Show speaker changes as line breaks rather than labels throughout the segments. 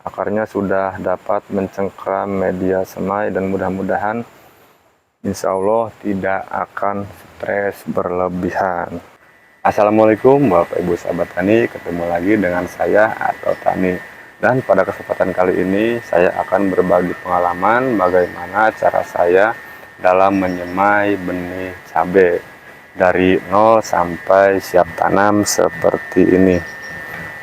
akarnya sudah dapat mencengkram media semai dan mudah-mudahan insya Allah tidak akan stres berlebihan. Assalamualaikum Bapak Ibu sahabat tani, ketemu lagi dengan saya atau Tani. Dan pada kesempatan kali ini saya akan berbagi pengalaman bagaimana cara saya dalam menyemai benih cabai dari nol sampai siap tanam seperti ini.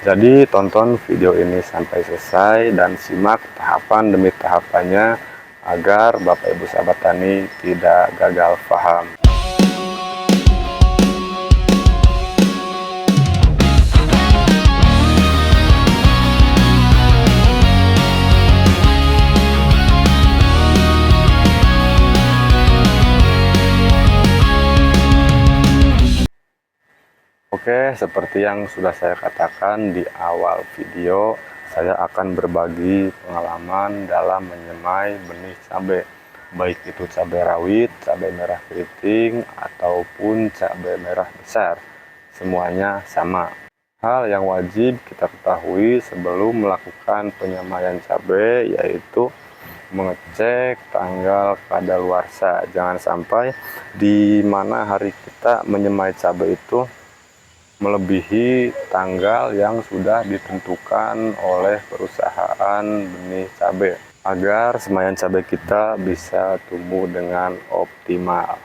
Jadi tonton video ini sampai selesai dan simak tahapan demi tahapannya agar Bapak Ibu sahabat tani tidak gagal paham. Oke, seperti yang sudah saya katakan di awal video, saya akan berbagi pengalaman dalam menyemai benih cabai, baik itu cabai rawit, cabai merah keriting, ataupun cabai merah besar. Semuanya sama. Hal yang wajib kita ketahui sebelum melakukan penyemaian cabai yaitu mengecek tanggal kadaluarsa. Jangan sampai di mana hari kita menyemai cabai itu melebihi tanggal yang sudah ditentukan oleh perusahaan benih cabai agar semaian cabai kita bisa tumbuh dengan optimal.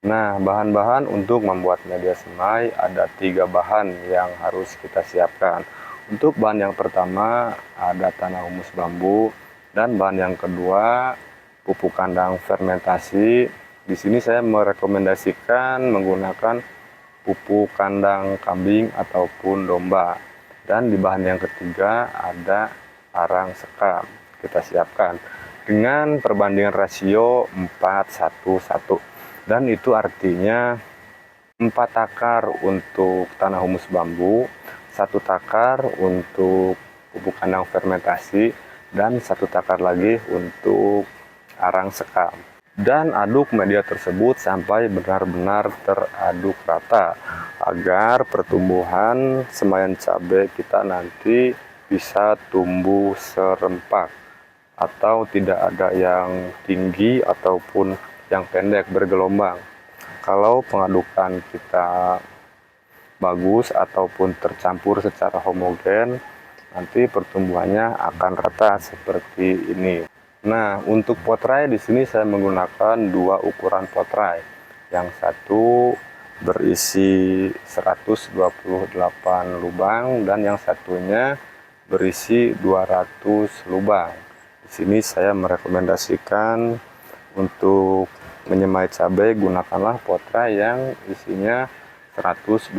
Nah, bahan-bahan untuk membuat media semai ada 3 bahan yang harus kita siapkan. Untuk bahan yang pertama ada tanah humus bambu, dan bahan yang kedua pupuk kandang fermentasi. Di sini saya merekomendasikan menggunakan pupuk kandang kambing ataupun domba. Dan di bahan yang ketiga ada arang sekam. Kita siapkan dengan perbandingan rasio 4:1:1. Dan itu artinya 4 takar untuk tanah humus bambu, 1 takar untuk pupuk kandang fermentasi, dan 1 takar lagi untuk arang sekam. Dan aduk media tersebut sampai benar-benar teraduk rata agar pertumbuhan semaian cabai kita nanti bisa tumbuh serempak atau tidak ada yang tinggi ataupun yang pendek bergelombang. Kalau pengadukan kita bagus ataupun tercampur secara homogen, nanti pertumbuhannya akan rata seperti ini. Nah, untuk potrai di sini saya menggunakan 2 ukuran potrai. Yang satu berisi 128 lubang dan yang satunya berisi 200 lubang. Di sini saya merekomendasikan untuk menyemai cabai gunakanlah potrai yang isinya 128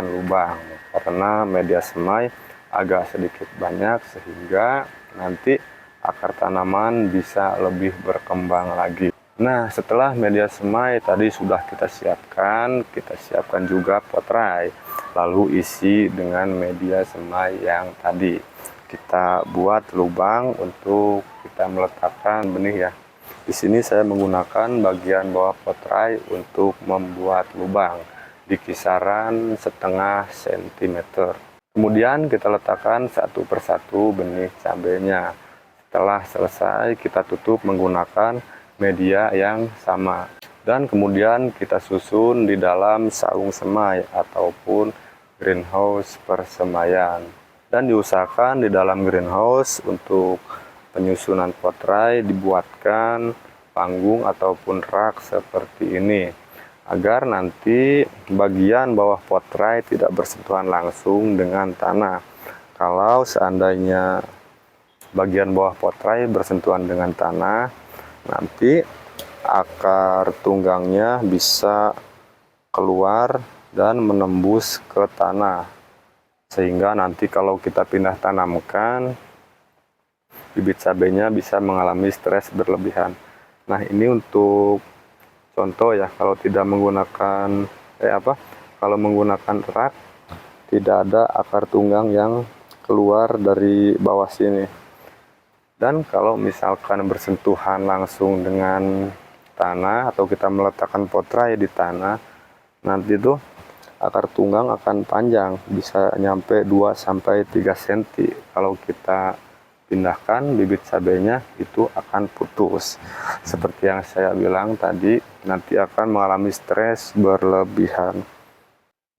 lubang karena media semai agak sedikit banyak sehingga nanti akar tanaman bisa lebih berkembang lagi. Nah, setelah media semai tadi sudah kita siapkan juga potrai. Lalu isi dengan media semai yang tadi. Kita buat lubang untuk kita meletakkan benih ya. Di sini saya menggunakan bagian bawah potrai untuk membuat lubang di kisaran 0,5 cm. Kemudian kita letakkan satu persatu benih cabainya. Setelah selesai kita tutup menggunakan media yang sama dan kemudian kita susun di dalam saung semai ataupun greenhouse persemaian. Dan diusahakan di dalam greenhouse untuk penyusunan potrai dibuatkan panggung ataupun rak seperti ini agar nanti bagian bawah potrai tidak bersentuhan langsung dengan tanah. Kalau seandainya bagian bawah potrai bersentuhan dengan tanah, nanti akar tunggangnya bisa keluar dan menembus ke tanah, sehingga nanti kalau kita pindah tanamkan bibit cabainya bisa mengalami stres berlebihan. Nah, ini untuk contoh ya, kalau tidak menggunakan kalau menggunakan rak tidak ada akar tunggang yang keluar dari bawah sini. Dan kalau misalkan bersentuhan langsung dengan tanah atau kita meletakkan potrai di tanah, nanti tuh akar tunggang akan panjang, bisa nyampe 2-3 cm kalau kita pindahkan, bibit cabenya itu akan putus. Seperti yang saya bilang tadi, nanti akan mengalami stres berlebihan.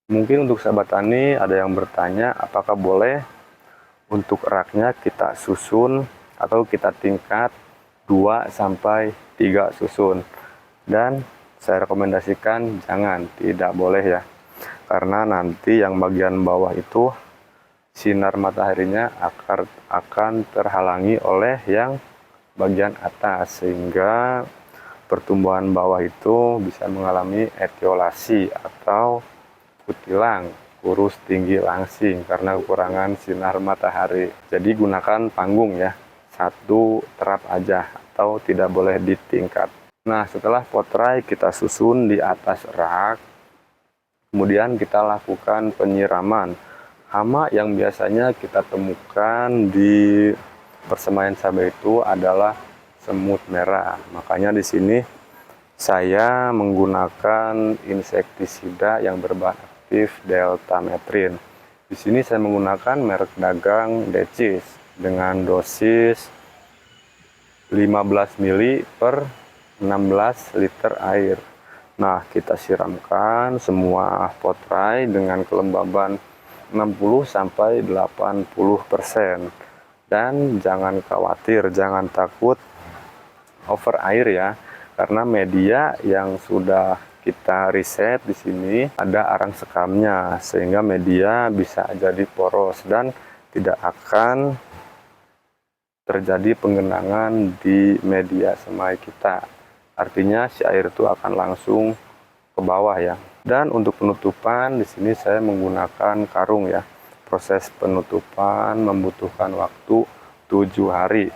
Mungkin untuk sahabat tani ada yang bertanya, apakah boleh untuk raknya kita susun atau kita tingkat 2 sampai 3 susun. Dan saya rekomendasikan jangan, tidak boleh ya. Karena nanti yang bagian bawah itu sinar mataharinya akan terhalangi oleh yang bagian atas, sehingga pertumbuhan bawah itu bisa mengalami etiolasi atau kutilang, kurus tinggi langsing karena kekurangan sinar matahari. Jadi gunakan panggung ya, satu terap aja atau tidak boleh ditingkat. Nah, setelah potrai kita susun di atas rak, kemudian kita lakukan penyiraman. Hama yang biasanya kita temukan di persemaian cabai itu adalah semut merah. Makanya di sini saya menggunakan insektisida yang berbahan aktif deltametrin. Di sini saya menggunakan merek dagang Decis dengan dosis 15 ml per 16 liter air. Nah, kita siramkan semua potrai dengan kelembaban 60 sampai 80%. Dan jangan khawatir, jangan takut over air ya. Karena media yang sudah kita riset di sini ada arang sekamnya, sehingga media bisa jadi poros dan tidak akan terjadi penggenangan di media semai kita. Artinya si air itu akan langsung ke bawah ya. Dan untuk penutupan di sini saya menggunakan karung ya. Proses penutupan membutuhkan waktu 7 hari.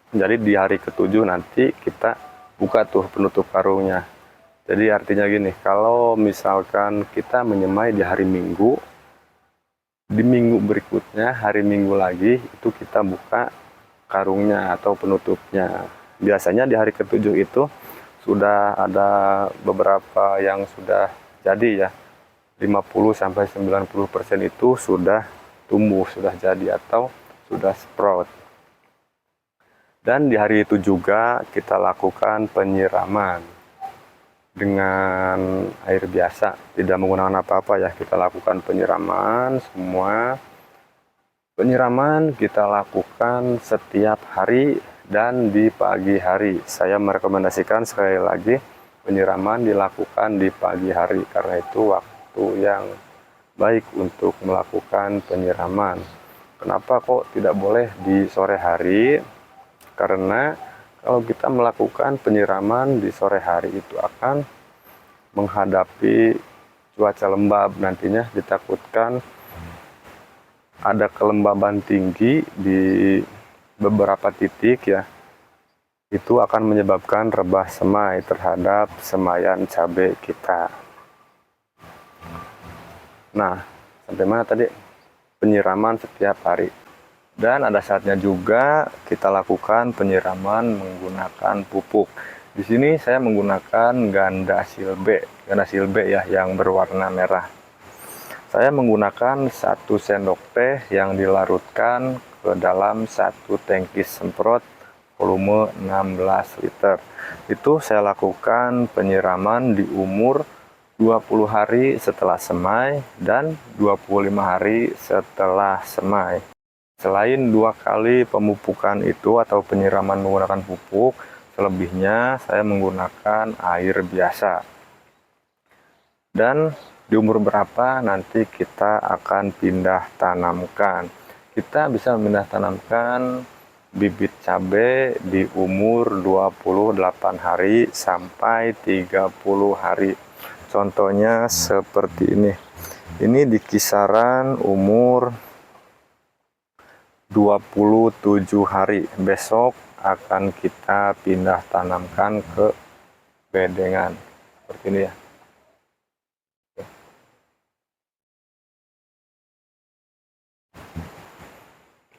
Jadi di hari ke-7 nanti kita buka tuh penutup karungnya. Jadi artinya gini, kalau misalkan kita menyemai di hari Minggu, di minggu berikutnya hari Minggu lagi itu kita buka karungnya atau penutupnya. Biasanya di hari ke-7 itu sudah ada beberapa yang sudah jadi ya. 50-90% itu sudah tumbuh, sudah jadi atau sudah sprout. Dan di hari itu juga kita lakukan penyiraman dengan air biasa, tidak menggunakan apa-apa ya. Kita lakukan penyiraman semua. Penyiraman kita lakukan setiap hari dan di pagi hari. Saya merekomendasikan sekali lagi penyiraman dilakukan di pagi hari karena itu waktu yang baik untuk melakukan penyiraman. Kenapa kok tidak boleh di sore hari? Karena kalau kita melakukan penyiraman di sore hari itu akan menghadapi cuaca lembab, nantinya ditakutkan ada kelembaban tinggi di beberapa titik ya. Itu akan menyebabkan rebah semai terhadap semaian cabai kita. Nah, sampai mana tadi? Penyiraman setiap hari. Dan ada saatnya juga kita lakukan penyiraman menggunakan pupuk. Di sini saya menggunakan ganda silbe ya yang berwarna merah. Saya menggunakan 1 sendok teh yang dilarutkan ke dalam 1 tangki semprot volume 16 liter. Itu saya lakukan penyiraman di umur 20 hari setelah semai dan 25 hari setelah semai. Selain 2 kali pemupukan itu atau penyiraman menggunakan pupuk, selebihnya saya menggunakan air biasa. Dan di umur berapa nanti kita akan pindah tanamkan. Kita bisa pindah tanamkan bibit cabai di umur 28 hari sampai 30 hari. Contohnya seperti ini. Ini di kisaran umur 27 hari. Besok akan kita pindah tanamkan ke bedengan seperti ini ya.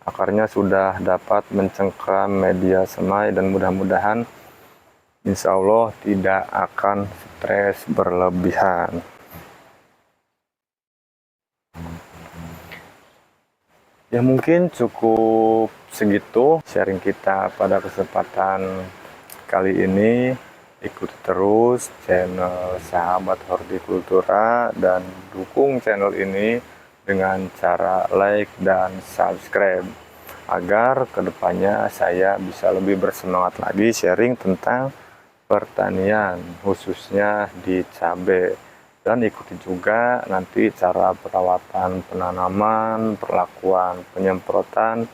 Akarnya sudah dapat mencengkram media semai dan mudah-mudahan insya Allah tidak akan stres berlebihan. Ya mungkin cukup segitu sharing kita pada kesempatan kali ini. Ikuti terus channel Sahabat Hortikultura dan dukung channel ini dengan cara like dan subscribe, agar kedepannya saya bisa lebih bersemangat lagi sharing tentang pertanian, khususnya di cabai. Dan ikuti juga nanti cara perawatan penanaman, perlakuan penyemprotan.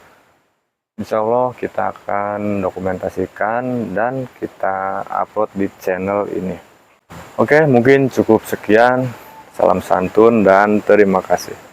Insya Allah kita akan dokumentasikan dan kita upload di channel ini. Oke, mungkin cukup sekian. Salam santun dan terima kasih.